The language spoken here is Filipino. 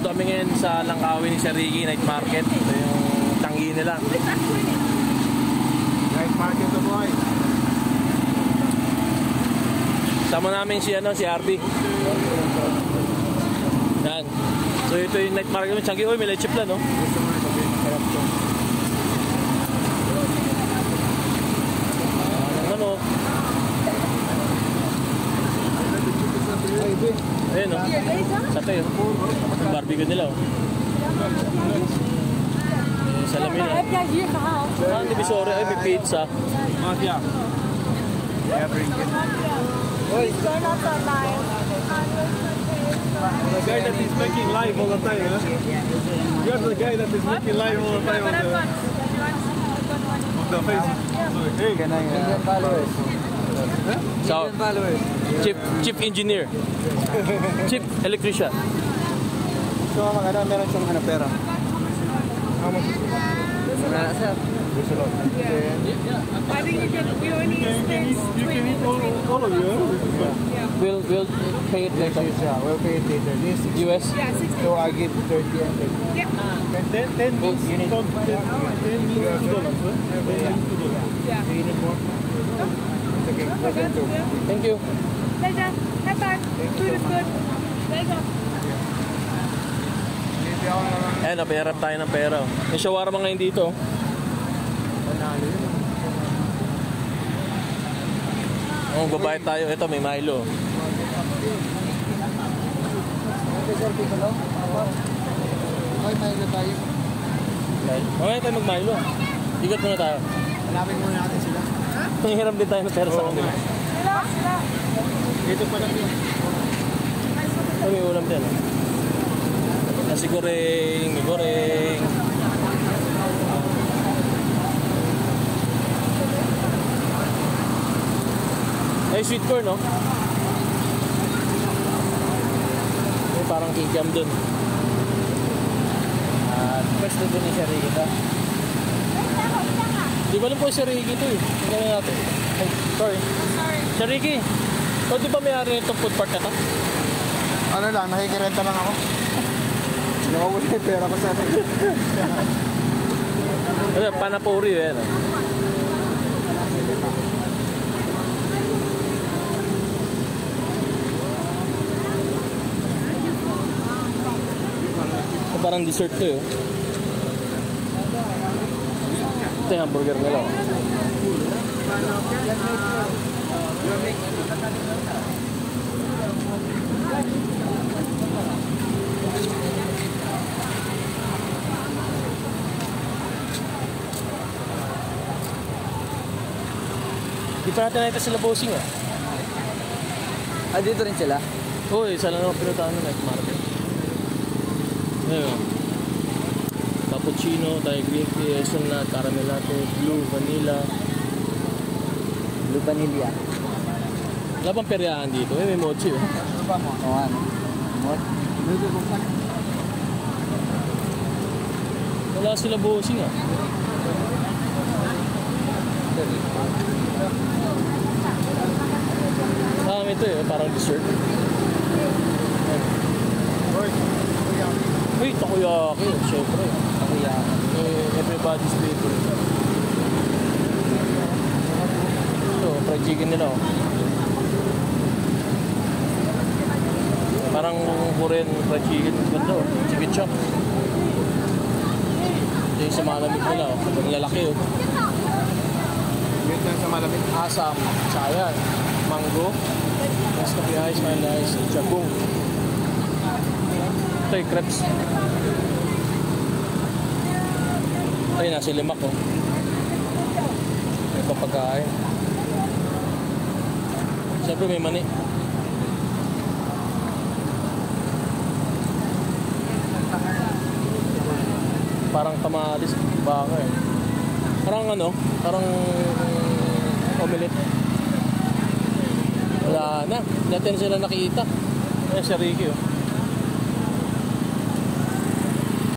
Nandito kami ngayon sa Langkawi ni Sir Ricky Night Market. Ito yung tanggi nila. Night Market to boy. Sama namin si RB. Yan. So ito yung Night Market. Changi, oy, may leche plan, no? Ano? Ayun, no? Sato yun. Yung barbecue nila, oh. Salamin, ah. Ang divisory, ay may pizza. Mafia. Yeah, bring it. The guy that is making live all the time, huh? You're the guy that is making live all the time on the Facebook. Hey, can I? Million followers. So, chief engineer. Chief electrician. So, meron siyang pera. How much is it? There's a lot. I think we only spend You can eat all of you. We'll pay it later. Yeah, we'll pay it later. This is US? Yeah, 60. so I give 30 and 30. Yeah. 10 means $10 means $2, huh? Yeah. Do you need more? It's okay. Let's go. Thank you. Pleasure. Have fun. Food is good. Pleasure. Ayan, napaharap tayo ng pera. May shawarma ngayon dito. Oh, babayad tayo. Ito, may Milo. Okay, Milo tayo. Mamaya tayo mag-Milo. Igat muna tayo. Hanapin muna natin sila. Nangihiram din tayo ng pera sa kanila. Dito pa lang yun. Ay, may ulam din. Nasi goreng, may goreng. Ay, sweet corn, no? May parang kikiam dun. Pwesto dun ni Sir Ricky, ta? Di ba lang po si Sir Ricky ito, eh? Tingnan natin. Ay, sorry. Sir Ricky, o di ba may-ari nitong food park na to? Ano lang, nakikirenta lang ako. Nakawala yung pera ko sa atin. Ano, panapuri, eh. No? Parang dessert to, eh. Ito yung hamburger nila. Di pa natin nakita sila bossing, ah. Ah, dito rin sila? Oo, isa lang naman pinuntahan ng Night Market. Ayun. Cappuccino, Thai green tea, hazelnut, caramel latte, blue, vanilla. Blue vanilla. Wala bang peryahan dito? May mochi, oh. Oo, ano? What? Wala sila bossing, ah. Ito, eh. Parang dessert. Uy, takoyaki. Siyempre. Takoyaki. Everybody's favorite. Ito, fried chicken nila, oh. Parang Korean fried chicken. Ganda, oh. Chicken chop. Ito yung sa malamig nila, oh. Ang lalaki, oh. Wait lang sa malamig. Asam. Sayan. Mango. Mas kapi ice, mild ice. Jabong. Ito yung crepes. Ito yung nasi limak, oh. May papagkain. Siyempre may mani. Parang kamatis. Baka, eh. Parang ano? Parang omelette. Wala na. Dati na sila nakita. Ayan si Ricky, oh.